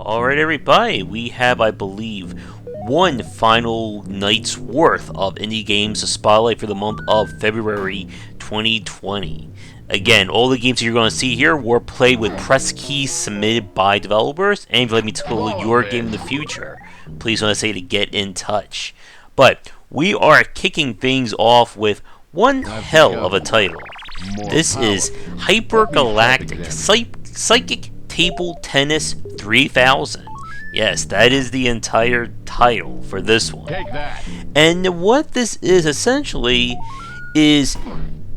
Alright everybody, we have, I believe, one final night's worth of indie games to spotlight for the month of February 2020. Again, all the games you're going to see here were played with press keys submitted by developers, and if you'd like me to include your game in the future, please want to say to get in touch. But we are kicking things off with one hell of a title. This is Hypergalactic Psychic Table Tennis 3000. Yes, that is the entire title for this one. And what this is essentially is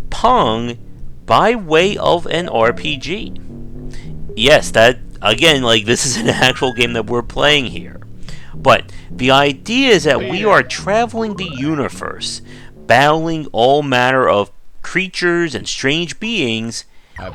Pong by way of an RPG. Yes, that, again, like, this is an actual game that we're playing here. But the idea is that we are traveling the universe, battling all manner of creatures and strange beings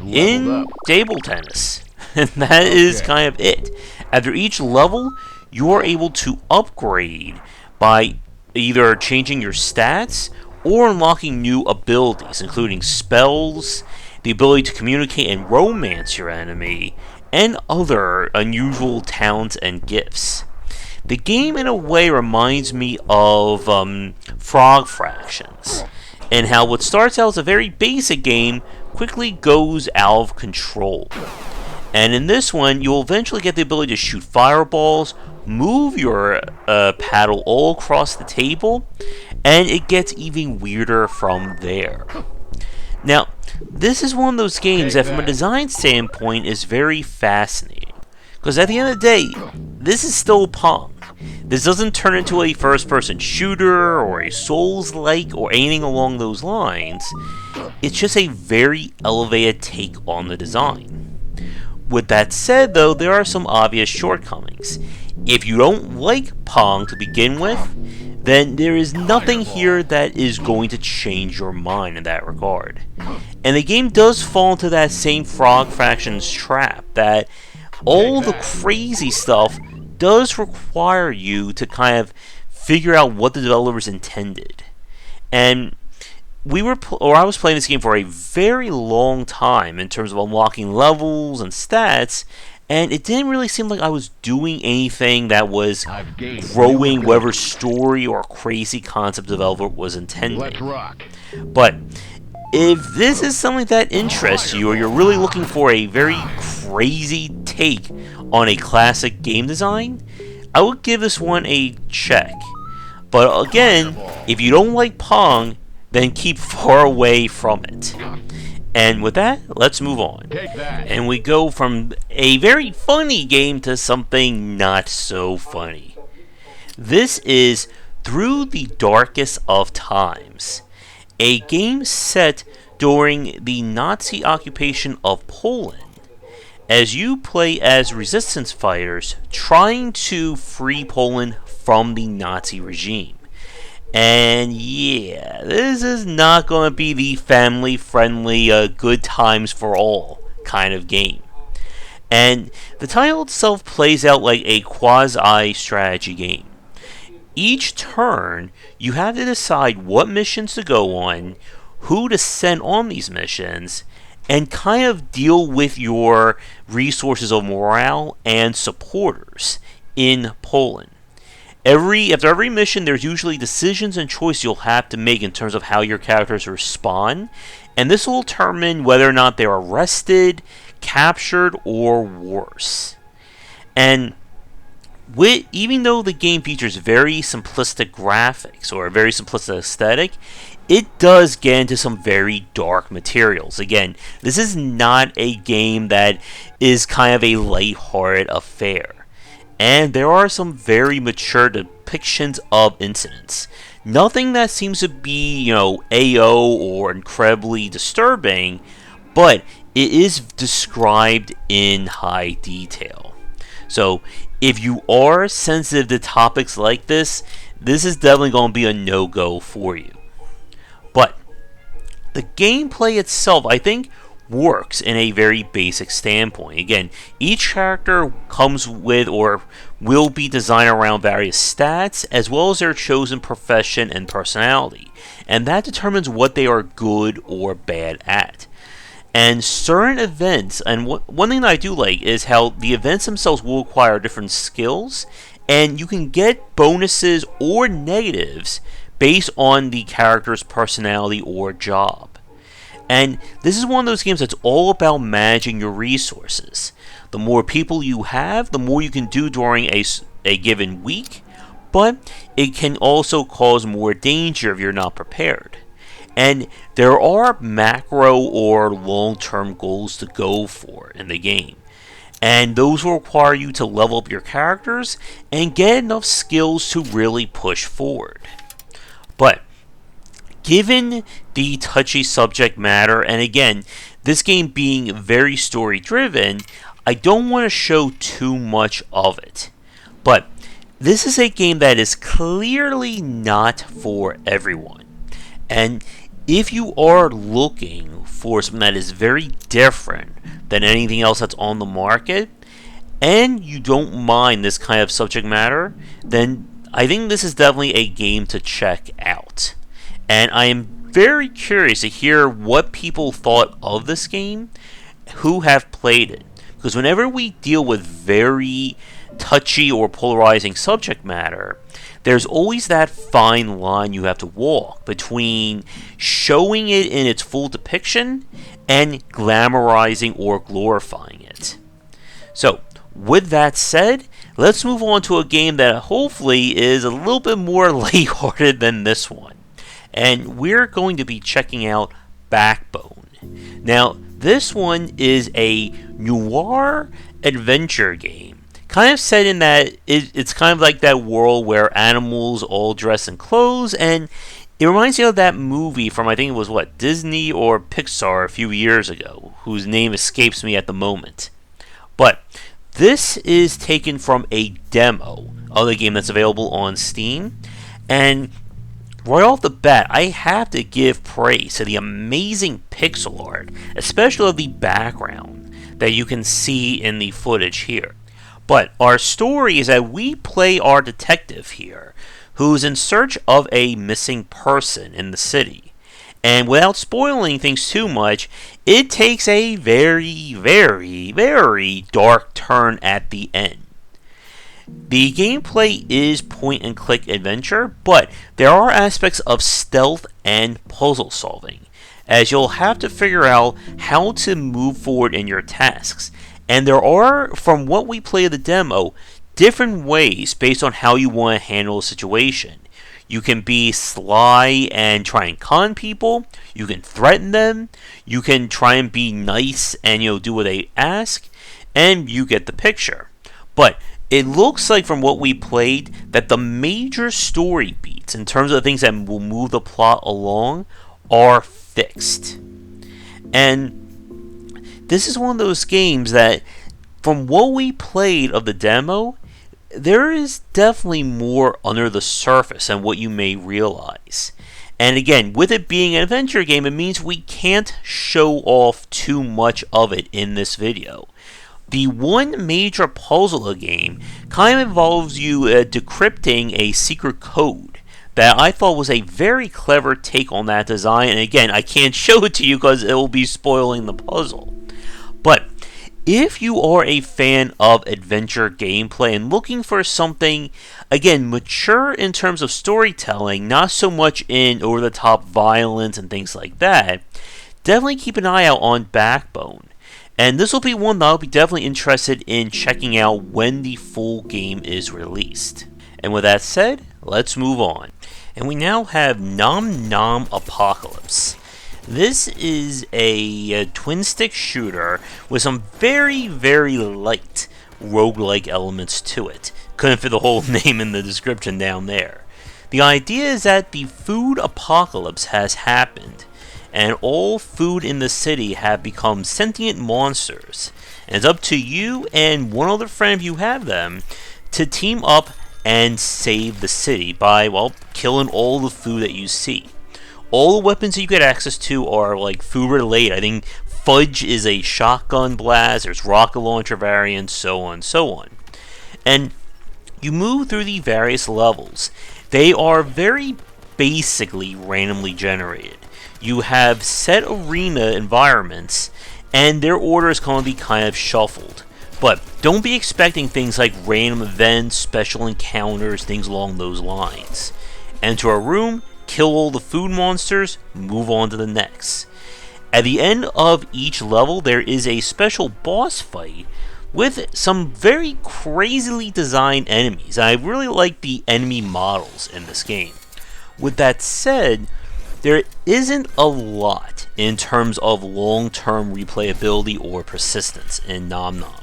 in table tennis. And that is kind of it. After each level, you are able to upgrade by either changing your stats or unlocking new abilities, including spells, the ability to communicate and romance your enemy, and other unusual talents and gifts. The game, in a way, reminds me of Frog Fractions, and how what starts out as a very basic game quickly goes out of control. And in this one, you'll eventually get the ability to shoot fireballs, move your paddle all across the table, and it gets even weirder from there. Now, this is one of those games that from a design standpoint is very fascinating. Because at the end of the day, this is still Pong. This doesn't turn into a first-person shooter or a Souls-like or anything along those lines. It's just a very elevated take on the design. With that said, though, there are some obvious shortcomings. If you don't like Pong to begin with, then there is nothing here that is going to change your mind in that regard. And the game does fall into that same Frog Fractions trap, that all the crazy stuff does require you to kind of figure out what the developers intended. And I was playing this game for a very long time in terms of unlocking levels and stats, and it didn't really seem like I was doing anything that was growing whatever story or crazy concept developer was intending. But if this is something that interests you, or you're really looking for a very crazy take on a classic game design, I would give this one a check. But again, if you don't like Pong, then keep far away from it. And with that, let's move on. And we go from a very funny game to something not so funny. This is Through the Darkest of Times, a game set during the Nazi occupation of Poland, as you play as resistance fighters trying to free Poland from the Nazi regime. And yeah, this is not going to be the family-friendly, good times for all kind of game. And the title itself plays out like a quasi-strategy game. Each turn, you have to decide what missions to go on, who to send on these missions, and kind of deal with your resources of morale and supporters in Poland. After every mission, there's usually decisions and choices you'll have to make in terms of how your characters respond, and this will determine whether or not they're arrested, captured, or worse. And even though the game features very simplistic graphics or a very simplistic aesthetic, it does get into some very dark materials. Again, this is not a game that is kind of a lighthearted affair. And there are some very mature depictions of incidents. Nothing that seems to be, AO or incredibly disturbing, but it is described in high detail. So, if you are sensitive to topics like this is definitely going to be a no-go for you. But the gameplay itself, I think, works in a very basic standpoint. Again, each character comes with or will be designed around various stats as well as their chosen profession and personality, and that determines what they are good or bad at. And certain events, and one thing that I do like is how the events themselves will require different skills, and you can get bonuses or negatives based on the character's personality or job. And this is one of those games that's all about managing your resources. The more people you have, the more you can do during a given week, but it can also cause more danger if you're not prepared. And there are macro or long-term goals to go for in the game. And those will require you to level up your characters and get enough skills to really push forward. But given the touchy subject matter, and again, this game being very story-driven, I don't want to show too much of it. But this is a game that is clearly not for everyone. And if you are looking for something that is very different than anything else that's on the market, and you don't mind this kind of subject matter, then I think this is definitely a game to check out. And I am very curious to hear what people thought of this game who have played it. Because whenever we deal with very touchy or polarizing subject matter, there's always that fine line you have to walk between showing it in its full depiction and glamorizing or glorifying it. So, with that said, let's move on to a game that hopefully is a little bit more lighthearted than this one. And we're going to be checking out Backbone. Now, this one is a noir adventure game. Kind of set in that it's kind of like that world where animals all dress in clothes, and it reminds me of that movie from, I think it was Disney or Pixar a few years ago, whose name escapes me at the moment. But this is taken from a demo of the game that's available on Steam, and right off the bat, I have to give praise to the amazing pixel art, especially of the background that you can see in the footage here. But our story is that we play our detective here, who's in search of a missing person in the city. And without spoiling things too much, it takes a very, very, very dark turn at the end. The gameplay is point-and-click adventure, but there are aspects of stealth and puzzle solving, as you'll have to figure out how to move forward in your tasks. And there are, from what we play of the demo, different ways based on how you want to handle a situation. You can be sly and try and con people, you can threaten them, you can try and be nice and do what they ask, and you get the picture. But it looks like from what we played that the major story beats in terms of the things that will move the plot along are fixed. And this is one of those games that, from what we played of the demo, there is definitely more under the surface than what you may realize. And again, with it being an adventure game, it means we can't show off too much of it in this video. The one major puzzle of the game kind of involves you decrypting a secret code that I thought was a very clever take on that design. And again, I can't show it to you because it will be spoiling the puzzle. But if you are a fan of adventure gameplay and looking for something, again, mature in terms of storytelling, not so much in over-the-top violence and things like that, definitely keep an eye out on Backbone. And this will be one that I'll be definitely interested in checking out when the full game is released. And with that said, let's move on. And we now have Nom Nom Apocalypse. This is a twin-stick shooter with some very, very light roguelike elements to it. Couldn't fit the whole name in the description down there. The idea is that the food apocalypse has happened, and all food in the city have become sentient monsters. And it's up to you and one other friend, if you have them, to team up and save the city by, killing all the food that you see. All the weapons that you get access to are food related. I think Fudge is a shotgun blast, there's rocket launcher variants, so on and so on. And you move through the various levels. They are very basically randomly generated. you have set arena environments, and their order is going to be kind of shuffled. But don't be expecting things like random events, special encounters, things along those lines. Enter a room, kill all the food monsters, move on to the next. At the end of each level, there is a special boss fight with some very crazily designed enemies. I really like the enemy models in this game. With that said, there isn't a lot in terms of long-term replayability or persistence in Nom Nom.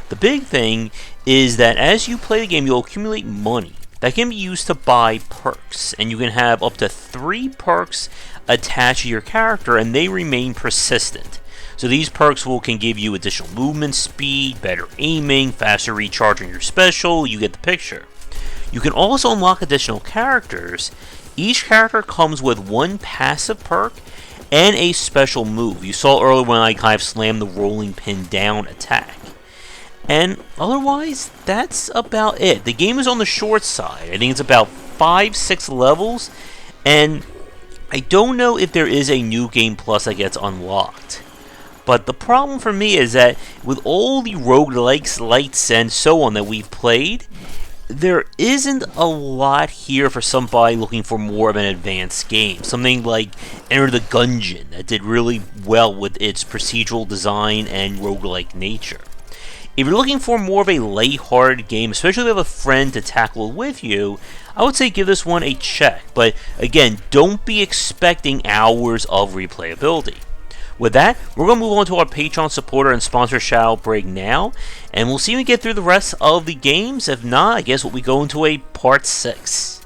The big thing is that as you play the game, you'll accumulate money that can be used to buy perks, and you can have up to 3 perks attached to your character, and they remain persistent. So these perks can give you additional movement speed, better aiming, faster recharging your special. You get the picture. You can also unlock additional characters. Each character comes with 1 passive perk and a special move. You saw earlier when I kind of slammed the rolling pin down attack. And otherwise, that's about it. The game is on the short side. I think it's about 5-6 levels, and I don't know if there is a new game plus that gets unlocked. But the problem for me is that with all the roguelikes, lights, and so on that we've played, there isn't a lot here for somebody looking for more of an advanced game. Something like Enter the Gungeon that did really well with its procedural design and roguelike nature. If you're looking for more of a lighthearted game, especially if you have a friend to tackle it with you, I would say give this one a check. But again, don't be expecting hours of replayability. With that, we're going to move on to our Patreon supporter and sponsor shout break now, and we'll see if we get through the rest of the games. If not, I guess we go into a part 6.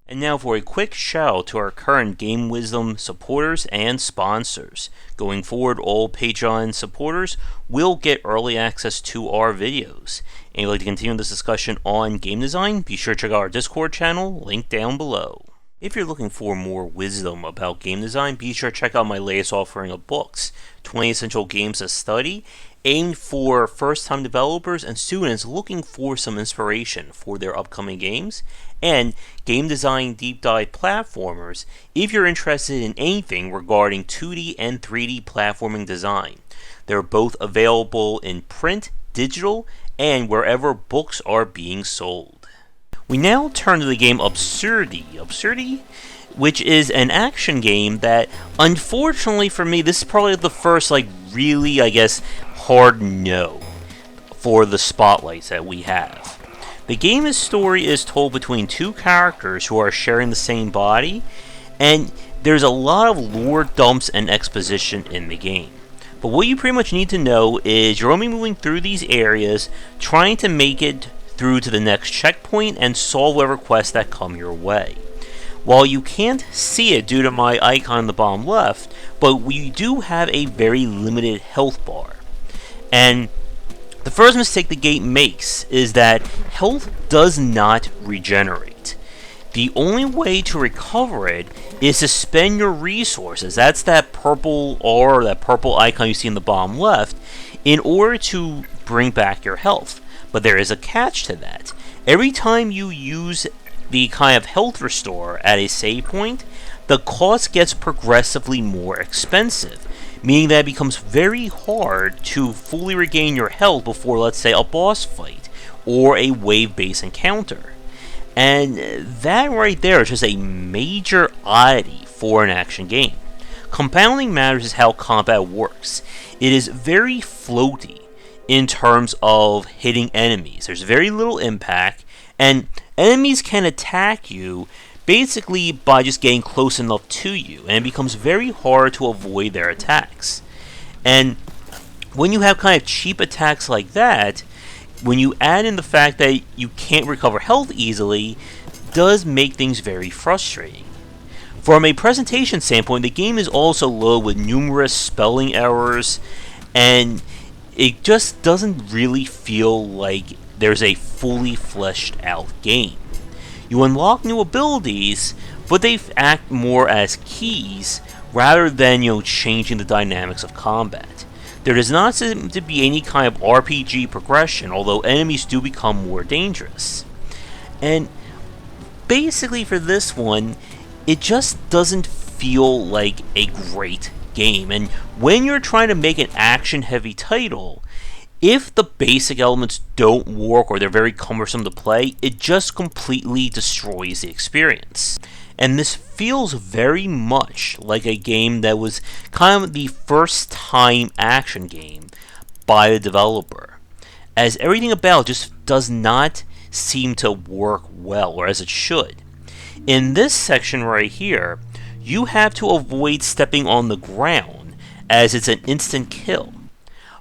And now for a quick shout to our current Game Wisdom supporters and sponsors. Going forward, all Patreon supporters will get early access to our videos. And if you'd like to continue this discussion on game design, be sure to check out our Discord channel, link down below. If you're looking for more wisdom about game design, be sure to check out my latest offering of books, 20 Essential Games to Study, aimed for first-time developers and students looking for some inspiration for their upcoming games, and Game Design Deep Dive Platformers if you're interested in anything regarding 2D and 3D platforming design. They're both available in print, digital, and wherever books are being sold. We now turn to the game Obsurity, which is an action game that, unfortunately for me, this is probably the first, really, I guess, hard no for the spotlights that we have. The game's story is told between 2 characters who are sharing the same body, and there's a lot of lore dumps and exposition in the game. But what you pretty much need to know is you're only moving through these areas, trying to make it through to the next checkpoint and solve whatever quests that come your way. While you can't see it due to my icon in the bottom left, but we do have a very limited health bar. And the first mistake the game makes is that health does not regenerate. The only way to recover it is to spend your resources, that's that purple R, that purple icon you see in the bottom left, in order to bring back your health. But there is a catch to that. Every time you use the kind of health restore at a save point, the cost gets progressively more expensive, meaning that it becomes very hard to fully regain your health before, let's say, a boss fight or a wave-based encounter. And that right there is just a major oddity for an action game. Compounding matters is how combat works. It is very floaty in terms of hitting enemies. There's very little impact, and enemies can attack you basically by just getting close enough to you, and it becomes very hard to avoid their attacks. And when you have kind of cheap attacks like that, when you add in the fact that you can't recover health easily, does make things very frustrating. From a presentation standpoint, the game is also loaded with numerous spelling errors, and it just doesn't really feel like there's a fully fleshed out game. You unlock new abilities, but they act more as keys rather than, changing the dynamics of combat. There does not seem to be any kind of RPG progression, although enemies do become more dangerous. And basically for this one, it just doesn't feel like a great game. And when you're trying to make an action-heavy title, if the basic elements don't work or they're very cumbersome to play, it just completely destroys the experience. And this feels very much like a game that was kind of the first time action game by the developer, as everything about it just does not seem to work well, or as it should. In this section right here, you have to avoid stepping on the ground, as it's an instant kill.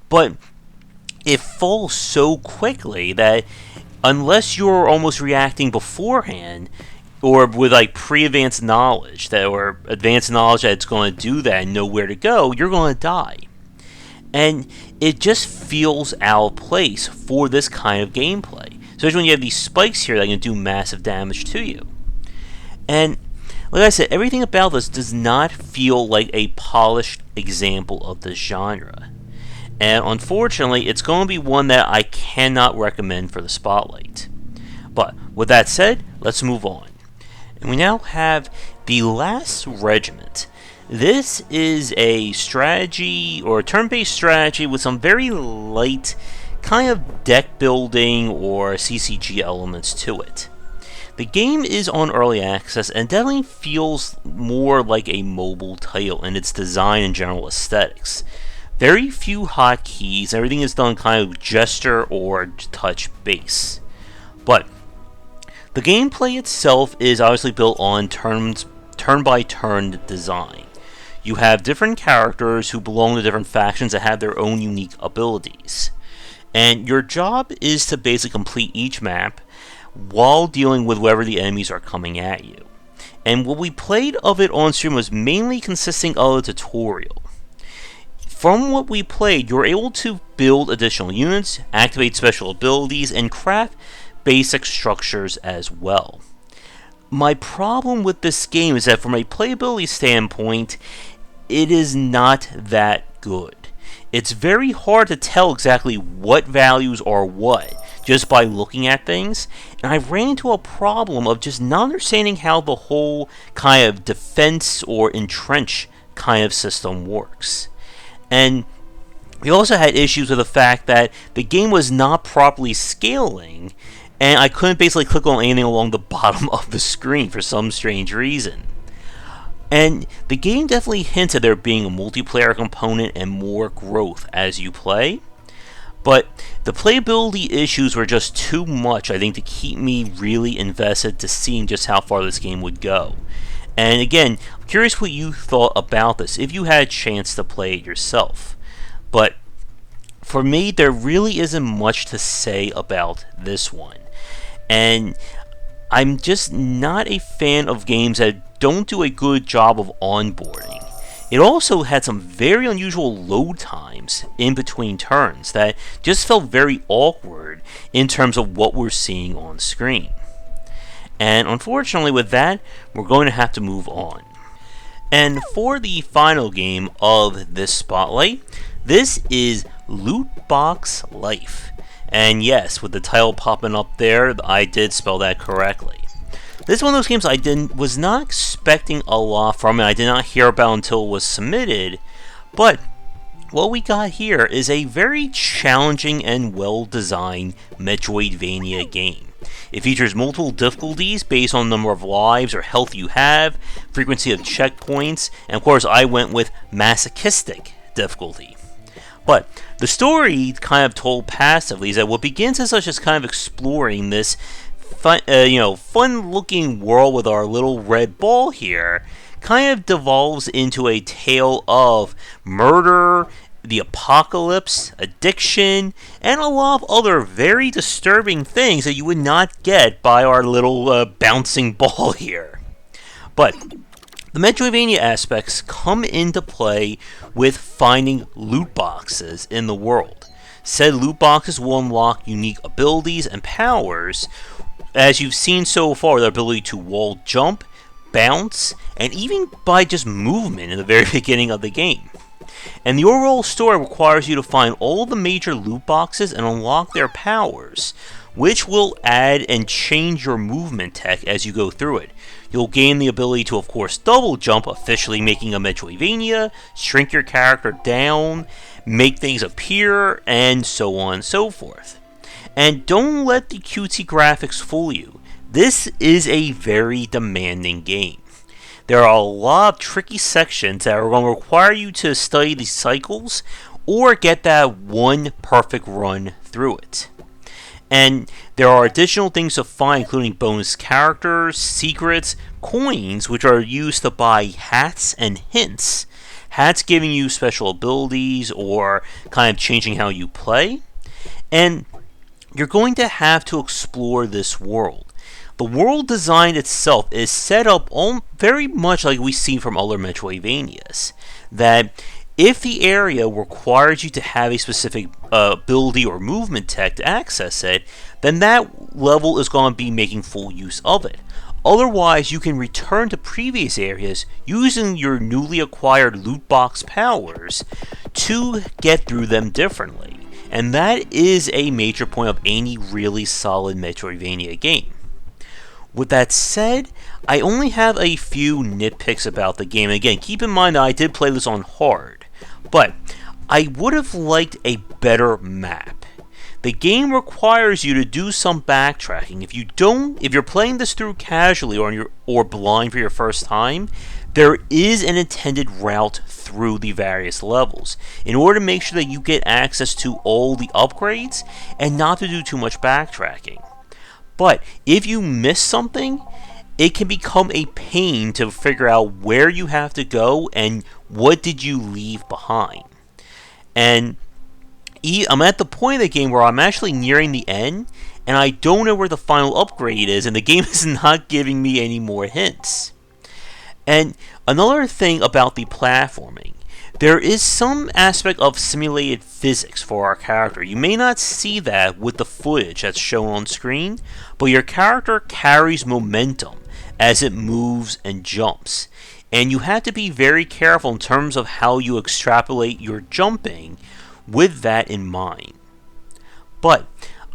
But it falls so quickly that unless you're almost reacting beforehand, or with like pre-advanced knowledge or advanced knowledge that it's going to do that and know where to go, you're going to die. And it just feels out of place for this kind of gameplay, especially when you have these spikes here that can do massive damage to you. And like I said, everything about this does not feel like a polished example of the genre. And unfortunately, it's going to be one that I cannot recommend for the spotlight. But with that said, let's move on. And we now have The Last Regiment. This is a strategy, or a turn-based strategy, with some very light kind of deck building or CCG elements to it. The game is on early access and definitely feels more like a mobile title in its design and general aesthetics. Very few hotkeys, everything is done kind of gesture or touch base. But the gameplay itself is obviously built on turn-by-turn design. You have different characters who belong to different factions that have their own unique abilities. And your job is to basically complete each map while dealing with whatever the enemies are coming at you. And what we played of it on stream was mainly consisting of a tutorial. From what we played, you were able to build additional units, activate special abilities, and craft basic structures as well. My problem with this game is that from a playability standpoint, it is not that good. It's very hard to tell exactly what values are what just by looking at things, and I ran into a problem of just not understanding how the whole kind of defense or entrench kind of system works. And we also had issues with the fact that the game was not properly scaling, and I couldn't basically click on anything along the bottom of the screen for some strange reason. And the game definitely hints at there being a multiplayer component and more growth as you play, but the playability issues were just too much, I think, to keep me really invested to seeing just how far this game would go. And again, I'm curious what you thought about this, if you had a chance to play it yourself. But for me, there really isn't much to say about this one. And I'm just not a fan of games that don't do a good job of onboarding. It also had some very unusual load times in between turns that just felt very awkward in terms of what we're seeing on screen. And unfortunately with that, we're going to have to move on. And for the final game of this spotlight, this is Lootbox Lyfe. And yes, with the title popping up there, I did spell that correctly. This is one of those games I was not expecting a lot from it. I did not hear about until it was submitted. But what we got here is a very challenging and well-designed Metroidvania game. It features multiple difficulties based on the number of lives or health you have, frequency of checkpoints, and of course I went with masochistic difficulty. But the story, kind of told passively, is that what begins as us just kind of exploring this fun-looking world with our little red ball here, kind of devolves into a tale of murder, the apocalypse, addiction, and a lot of other very disturbing things that you would not get by our little bouncing ball here. But the Metroidvania aspects come into play with finding loot boxes in the world. Said loot boxes will unlock unique abilities and powers, as you've seen so far, the ability to wall jump, bounce, and even by just movement in the very beginning of the game. And the overall story requires you to find all the major loot boxes and unlock their powers, which will add and change your movement tech as you go through it. You'll gain the ability to, of course, double jump, officially making a Metroidvania, shrink your character down, make things appear, and so on and so forth. And don't let the cutesy graphics fool you. This is a very demanding game. There are a lot of tricky sections that are going to require you to study the cycles or get that one perfect run through it. And there are additional things to find, including bonus characters, secrets, coins, which are used to buy hats and hints. Hats giving you special abilities or kind of changing how you play. And you're going to have to explore this world. The world design itself is set up very much like we see from other Metroidvanias. That if the area requires you to have a specific ability or movement tech to access it, then that level is going to be making full use of it. Otherwise, you can return to previous areas using your newly acquired loot box powers to get through them differently. And that is a major point of any really solid Metroidvania game. With that said, I only have a few nitpicks about the game. Again, keep in mind that I did play this on hard, but I would have liked a better map. The game requires you to do some backtracking. If you're playing this through casually or blind for your first time, there is an intended route through the various levels in order to make sure that you get access to all the upgrades and not to do too much backtracking. But if you miss something, it can become a pain to figure out where you have to go and what did you leave behind. And I'm at the point of the game where I'm actually nearing the end, and I don't know where the final upgrade is, and the game is not giving me any more hints. And another thing about the platforming, there is some aspect of simulated physics for our character. You may not see that with the footage that's shown on screen, but your character carries momentum as it moves and jumps. And you have to be very careful in terms of how you extrapolate your jumping with that in mind. But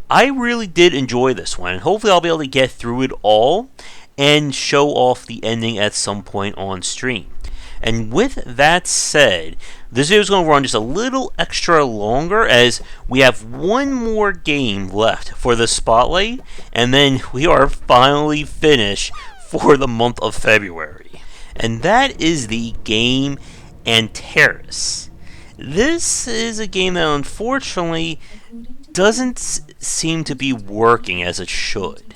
I really did enjoy this one, and hopefully I'll be able to get through it all and show off the ending at some point on stream. And with that said, this video is going to run just a little extra longer as we have one more game left for the spotlight, and then we are finally finished for the month of February. And that is the game Antares. This is a game that unfortunately doesn't seem to be working as it should.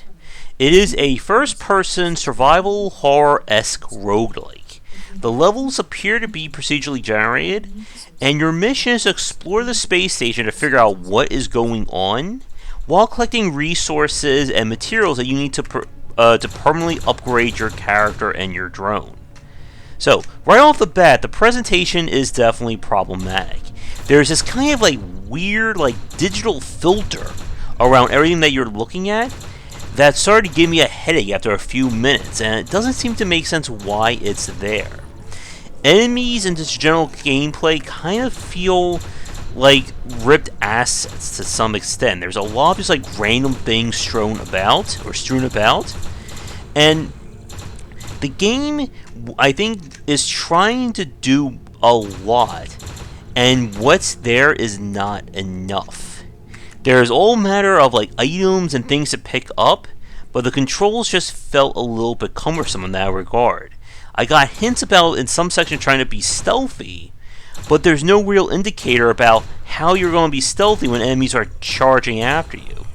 It is a first-person survival horror-esque roguelike. The levels appear to be procedurally generated, and your mission is to explore the space station to figure out what is going on, while collecting resources and materials that you need to permanently upgrade your character and your drone. So, right off the bat, the presentation is definitely problematic. There's this kind of weird digital filter around everything that you're looking at that started to give me a headache after a few minutes, and it doesn't seem to make sense why it's there. Enemies and just general gameplay kind of feel like ripped assets to some extent. There's a lot of just random things strewn about, and the game, I think, is trying to do a lot, and what's there is not enough. There's all manner of items and things to pick up, but the controls just felt a little bit cumbersome in that regard. I got hints about in some sections trying to be stealthy, but there's no real indicator about how you're going to be stealthy when enemies are charging after you.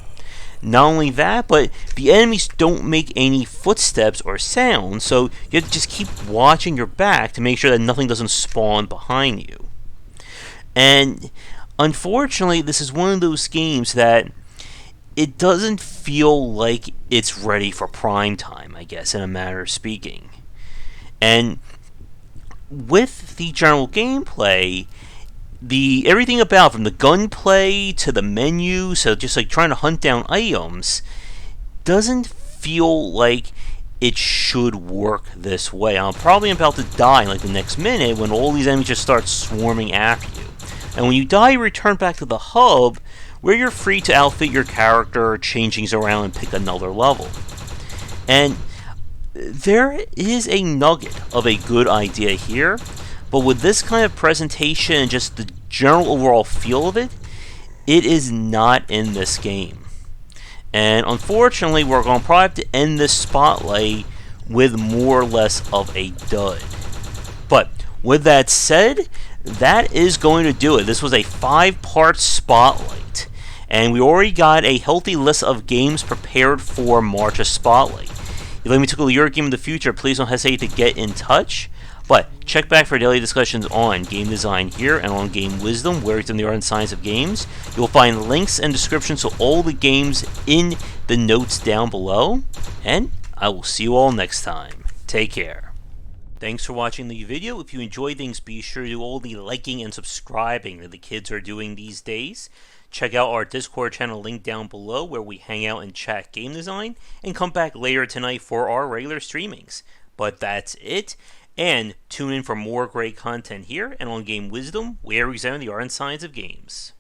Not only that, but the enemies don't make any footsteps or sounds, so you have to just keep watching your back to make sure that nothing doesn't spawn behind you. And unfortunately, this is one of those games that it doesn't feel like it's ready for prime time, I guess, in a matter of speaking. And with the general gameplay, everything about from the gunplay to the menu, so just trying to hunt down items, doesn't feel like it should work this way. I'm probably about to die in the next minute when all these enemies just start swarming after you. And when you die, you return back to the hub, where you're free to outfit your character, change things around, and pick another level. And there is a nugget of a good idea here, but with this kind of presentation and just the general overall feel of it, it is not in this game. And unfortunately, we're going to probably have to end this spotlight with more or less of a dud. But with that said, that is going to do it. This was a 5-part spotlight, and we already got a healthy list of games prepared for March's spotlight. If you'd like me to tackle your game in the future, please don't hesitate to get in touch. But check back for daily discussions on game design here and on game wisdom, where it's in the art and science of games. You'll find links and descriptions to all the games in the notes down below. And I will see you all next time. Take care. Thanks for watching the video. If you enjoyed things, be sure to do all the liking and subscribing that the kids are doing these days. Check out our Discord channel link down below where we hang out and chat game design, and come back later tonight for our regular streamings. But that's it, and tune in for more great content here and on Game Wisdom, where we examine the art and science of games.